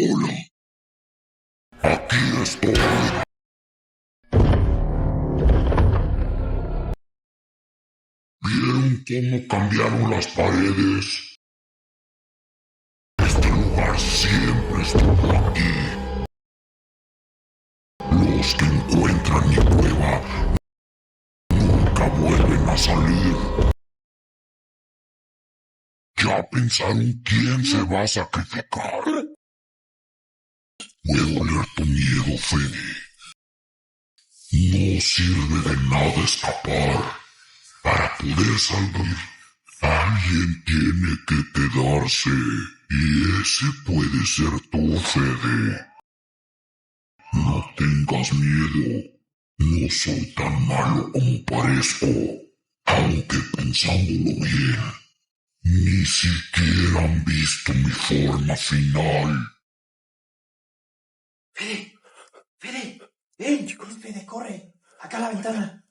Hola. Aquí estoy. ¿Vieron cómo cambiaron las paredes? Este lugar siempre estuvo aquí. Los que encuentran mi cueva nunca vuelven a salir. ¿Ya pensaron quién se va a sacrificar? Puedo oler tu miedo, Fede. No sirve de nada escapar. Para poder salir, alguien tiene que quedarse. Y ese puede ser tú, Fede. No tengas miedo. No soy tan malo como parezco. Aunque pensándolo bien, ni siquiera han visto mi forma final. Fede, Fede, chicos, Fede, corre, acá a la ventana.